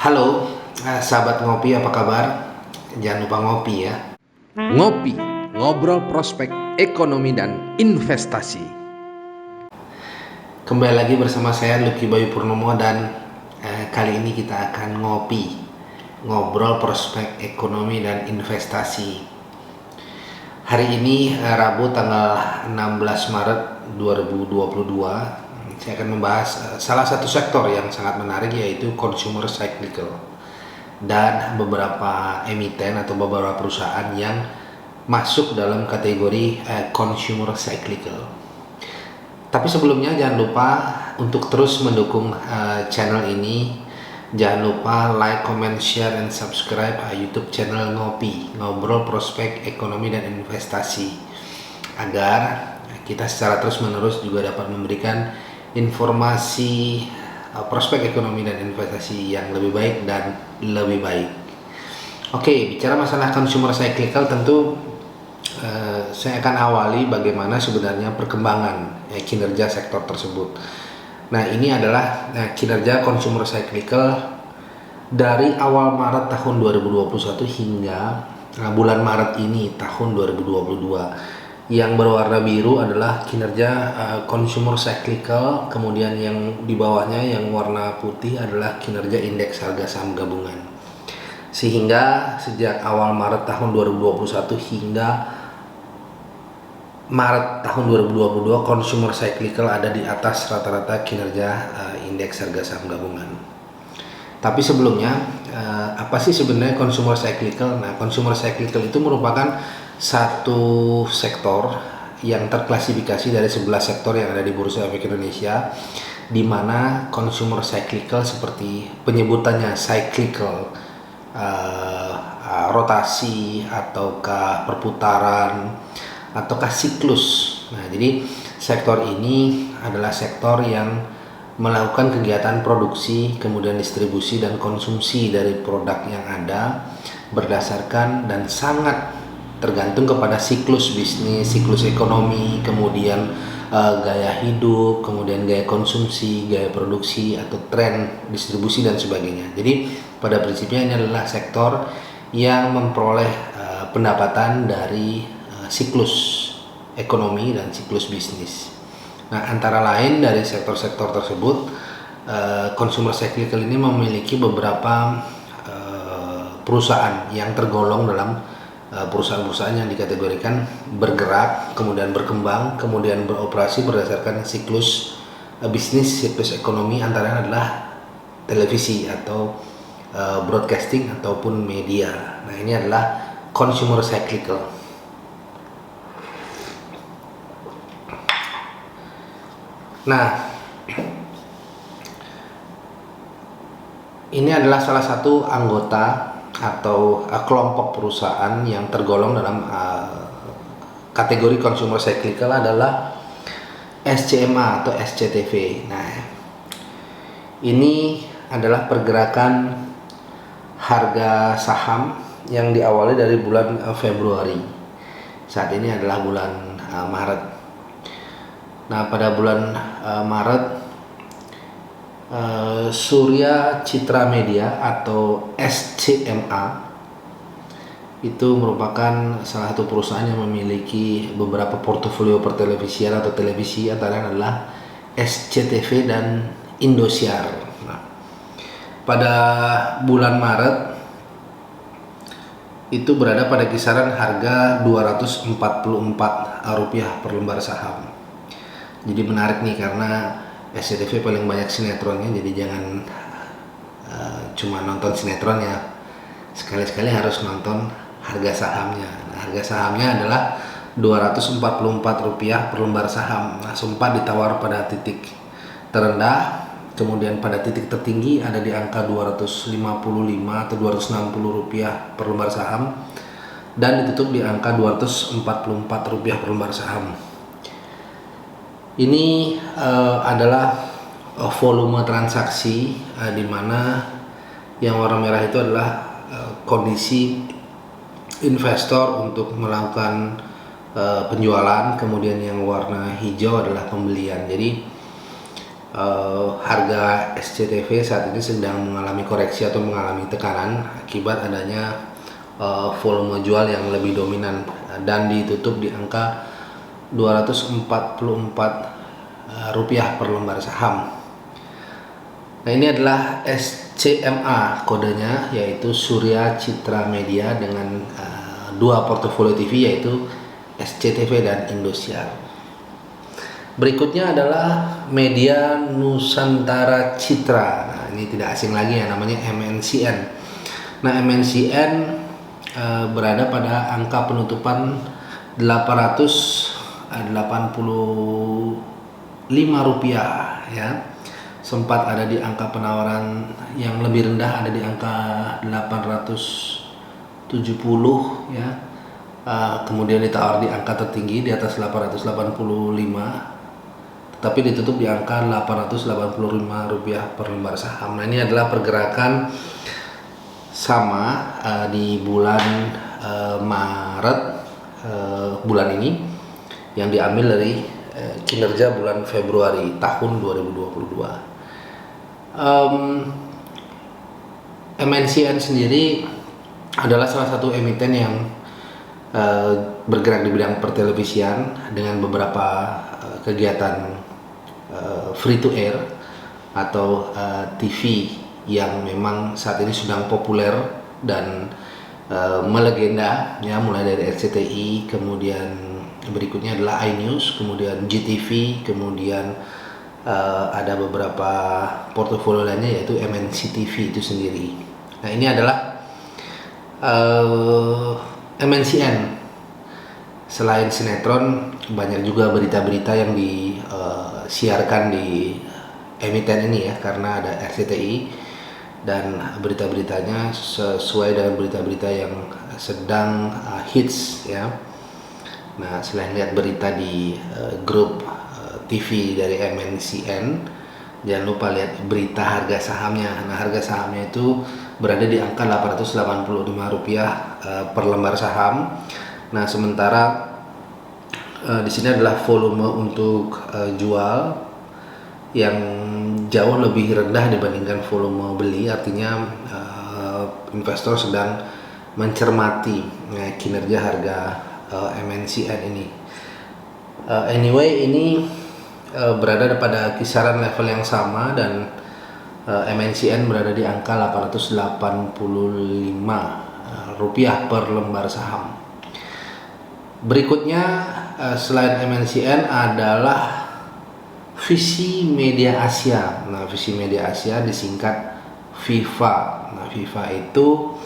Halo, sahabat ngopi, apa kabar? Jangan lupa ngopi ya. Ngopi, ngobrol prospek ekonomi dan investasi. Kembali lagi bersama saya Lucky Bayu Purnomo dan kali ini kita akan ngobrol prospek ekonomi dan investasi. Hari ini Rabu tanggal 16 Maret 2022. Saya akan membahas salah satu sektor yang sangat menarik, yaitu consumer cyclical, dan beberapa emiten atau beberapa perusahaan yang masuk dalam kategori consumer cyclical. Tapi sebelumnya jangan lupa untuk terus mendukung channel ini. Jangan lupa like, comment, share, and subscribe YouTube channel Ngopi, Ngobrol Prospek Ekonomi dan Investasi, agar kita secara terus-menerus juga dapat memberikan informasi prospek ekonomi dan investasi yang lebih baik dan lebih baik. Oke, bicara masalah consumer cyclical, tentu saya akan awali bagaimana sebenarnya perkembangan kinerja sektor tersebut. Nah, ini adalah kinerja consumer cyclical dari awal Maret tahun 2021 hingga bulan Maret ini tahun 2022. Yang berwarna biru adalah kinerja consumer cyclical, kemudian yang di bawahnya yang warna putih adalah kinerja indeks harga saham gabungan. Sehingga sejak awal Maret tahun 2021 hingga Maret tahun 2022, consumer cyclical ada di atas rata-rata kinerja indeks harga saham gabungan. Tapi sebelumnya, apa sih sebenarnya consumer cyclical? Nah, consumer cyclical itu merupakan satu sektor yang terklasifikasi dari 11 sektor yang ada di Bursa Efek Indonesia, di mana consumer cyclical seperti penyebutannya cyclical, rotasi ataukah perputaran ataukah siklus. Nah, jadi sektor ini adalah sektor yang melakukan kegiatan produksi, kemudian distribusi dan konsumsi dari produk yang ada berdasarkan dan sangat tergantung kepada siklus bisnis, siklus ekonomi, kemudian gaya hidup, kemudian gaya konsumsi, gaya produksi atau tren distribusi dan sebagainya. Jadi pada prinsipnya ini adalah sektor yang memperoleh pendapatan dari siklus ekonomi dan siklus bisnis. Nah, antara lain dari sektor-sektor tersebut, consumer cyclical ini memiliki beberapa perusahaan yang tergolong dalam perusahaan-perusahaan yang dikategorikan bergerak, kemudian berkembang, kemudian beroperasi berdasarkan siklus bisnis, siklus ekonomi, antaranya adalah televisi atau broadcasting ataupun media. Nah, ini adalah consumer cyclical. Nah, ini adalah salah satu anggota atau kelompok perusahaan yang tergolong dalam kategori consumer cyclical adalah SCMA atau SCTV. Nah, ini adalah pergerakan harga saham yang diawali dari bulan Februari. Saat ini adalah bulan Maret. Nah, pada bulan Maret, Surya Citra Media atau SCMA itu merupakan salah satu perusahaan yang memiliki beberapa portofolio pertelevisian atau televisi, antara adalah SCTV dan Indosiar. Nah, pada bulan Maret itu berada pada kisaran harga Rp244 per lembar saham. Jadi menarik nih, karena SCTV paling banyak sinetronnya, jadi jangan cuma nonton sinetron ya, sekali-sekali harus nonton harga sahamnya. Nah, harga sahamnya adalah Rp244 per lembar saham. Nah, sempat ditawar pada titik terendah, kemudian pada titik tertinggi ada di angka Rp255 atau Rp260 per lembar saham, dan ditutup di angka Rp244 per lembar saham. Ini adalah volume transaksi di mana yang warna merah itu adalah kondisi investor untuk melakukan penjualan, kemudian yang warna hijau adalah pembelian. Jadi harga SCTV saat ini sedang mengalami koreksi atau mengalami tekanan akibat adanya volume jual yang lebih dominan dan ditutup di angka 244 rupiah per lembar saham. Nah, ini adalah SCMA kodenya, yaitu Surya Citra Media dengan dua portofolio TV yaitu SCTV dan Indosiar. Berikutnya adalah Media Nusantara Citra. Nah, ini tidak asing lagi ya, namanya MNCN. Nah, MNCN berada pada angka penutupan 885 rupiah ya. Sempat ada di angka penawaran yang lebih rendah, ada di angka 870 ya. Kemudian ditawar di angka tertinggi di atas 885, tapi ditutup di angka 885 rupiah per lembar saham. Nah, ini adalah pergerakan sama di bulan Maret bulan ini yang diambil dari kinerja bulan Februari tahun 2022. MNCN sendiri adalah salah satu emiten yang bergerak di bidang pertelevisian dengan beberapa kegiatan free to air atau TV yang memang saat ini sedang populer dan melegenda ya, mulai dari RCTI, kemudian berikutnya adalah iNews, kemudian GTV, kemudian ada beberapa portofolio lainnya yaitu MNCTV itu sendiri. Nah, ini adalah MNCN. Selain sinetron, banyak juga berita-berita yang disiarkan di emiten ini ya, karena ada RCTI dan berita-beritanya sesuai dengan berita-berita yang sedang hits ya. Nah, selain lihat berita di grup TV dari MNCN, jangan lupa lihat berita harga sahamnya. Nah, harga sahamnya itu berada di angka 885 rupiah per lembar saham. Nah, sementara di sini adalah volume untuk jual yang jauh lebih rendah dibandingkan volume beli, artinya investor sedang mencermati kinerja harga MNCN ini. Anyway, ini berada pada kisaran level yang sama dan MNCN berada di angka 885 rupiah per lembar saham. Berikutnya selain MNCN adalah Visi Media Asia. Nah, Visi Media Asia disingkat VIVA. Nah, VIVA itu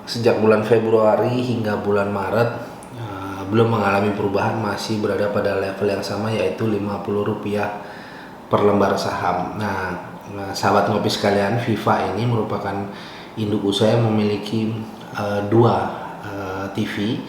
sejak bulan Februari hingga bulan Maret belum mengalami perubahan, masih berada pada level yang sama yaitu 50 rupiah per lembar saham. Nah, sahabat ngopi sekalian, VIVA ini merupakan induk usaha yang memiliki dua TV,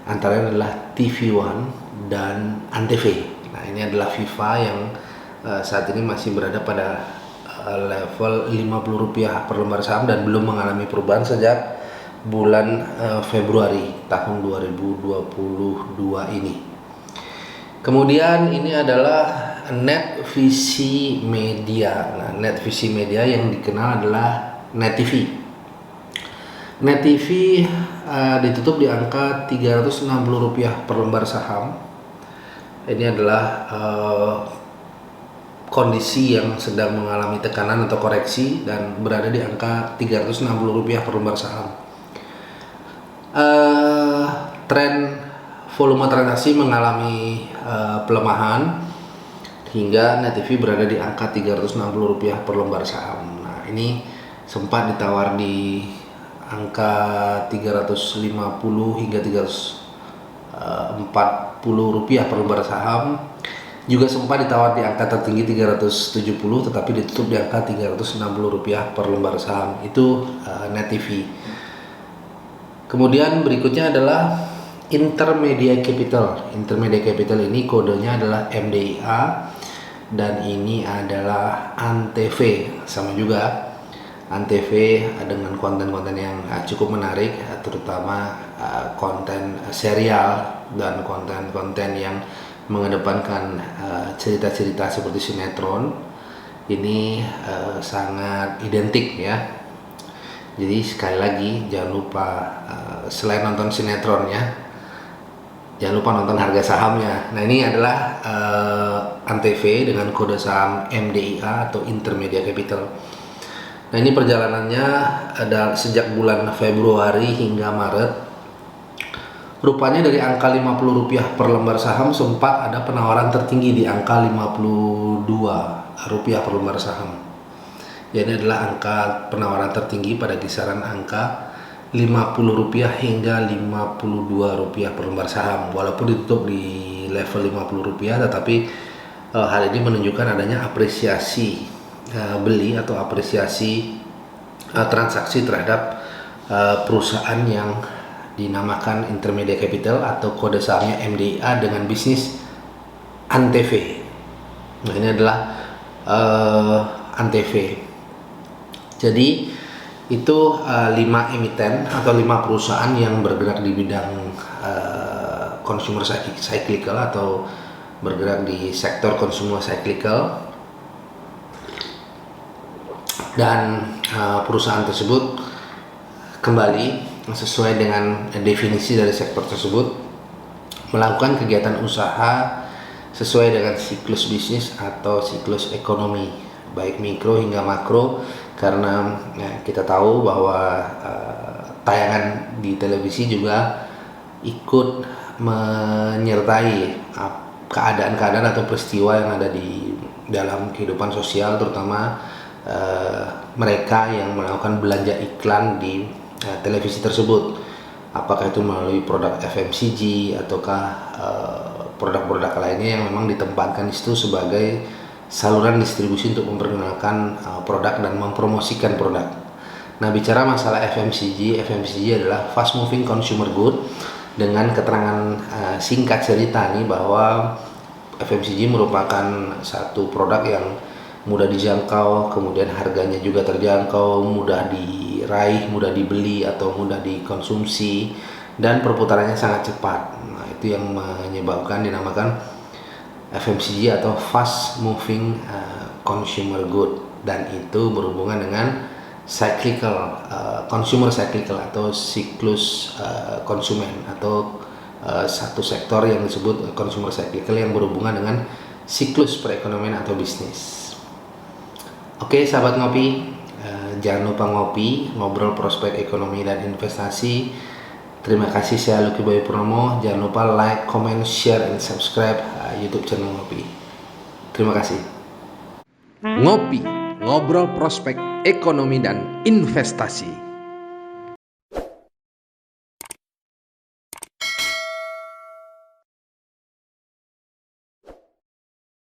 antaranya adalah TV One dan Antv. Nah, ini adalah VIVA yang saat ini masih berada pada level 50 rupiah per lembar saham dan belum mengalami perubahan sejak bulan Februari tahun 2022 ini. Kemudian ini adalah NetVisi Media. Nah, NetVisi Media yang dikenal adalah NetTV. NetTV ditutup di angka 360 rupiah per lembar saham. Ini adalah kondisi yang sedang mengalami tekanan atau koreksi dan berada di angka 360 rupiah per lembar saham. Tren volume transaksi mengalami pelemahan hingga NetTV berada di angka 360 rupiah per lembar saham. Nah, ini sempat ditawar di angka 350 hingga 340 rupiah per lembar saham. Juga sempat ditawar di angka tertinggi 370, tetapi ditutup di angka 360 rupiah per lembar saham. Itu NetTV. Kemudian berikutnya adalah Intermedia Capital. Intermedia Capital ini kodenya adalah MDIA dan ini adalah Antv. Sama juga Antv dengan konten-konten yang cukup menarik, terutama konten serial dan konten-konten yang mengedepankan cerita-cerita seperti sinetron ini sangat identik ya. Jadi sekali lagi jangan lupa selain nonton sinetronnya, jangan lupa nonton harga sahamnya. Nah ini adalah Antv dengan kode saham MDIA atau Intermedia Capital. Nah ini perjalanannya ada sejak bulan Februari hingga Maret. Rupanya dari angka Rp50 per lembar saham sempat ada penawaran tertinggi di angka Rp52 per lembar saham. Ya, ini adalah angka penawaran tertinggi pada kisaran angka Rp50 hingga Rp52 per lembar saham. Walaupun ditutup di level Rp50, tetapi hal ini menunjukkan adanya apresiasi beli atau apresiasi transaksi terhadap perusahaan yang dinamakan Intermedia Capital atau kode sahamnya MDIA dengan bisnis Antv. Nah ini adalah Antv. Jadi itu 5 emiten atau 5 perusahaan yang bergerak di bidang consumer cyclical atau bergerak di sektor consumer cyclical, dan perusahaan tersebut kembali sesuai dengan definisi dari sektor tersebut melakukan kegiatan usaha sesuai dengan siklus bisnis atau siklus ekonomi baik mikro hingga makro, karena kita tahu bahwa tayangan di televisi juga ikut menyertai keadaan-keadaan atau peristiwa yang ada di dalam kehidupan sosial, terutama mereka yang melakukan belanja iklan di televisi tersebut, apakah itu melalui produk FMCG ataukah produk-produk lainnya yang memang ditempatkan itu sebagai saluran distribusi untuk memperkenalkan produk dan mempromosikan produk. Nah, bicara masalah FMCG adalah fast moving consumer good. Dengan keterangan singkat cerita nih bahwa FMCG merupakan satu produk yang mudah dijangkau, kemudian harganya juga terjangkau, mudah diraih, mudah dibeli atau mudah dikonsumsi, dan perputarannya sangat cepat. Nah, itu yang menyebabkan dinamakan FMCG atau fast moving consumer good, dan itu berhubungan dengan cyclical, consumer cyclical atau siklus konsumen, atau satu sektor yang disebut consumer cyclical yang berhubungan dengan siklus perekonomian atau bisnis. Oke sahabat ngopi, jangan lupa ngopi, ngobrol prospek ekonomi dan investasi. Terima kasih, saya Lucky Bayu Purnomo. Jangan lupa like, comment, share, and subscribe YouTube channel Ngopi. Terima kasih. Ngopi, ngobrol prospek ekonomi dan investasi.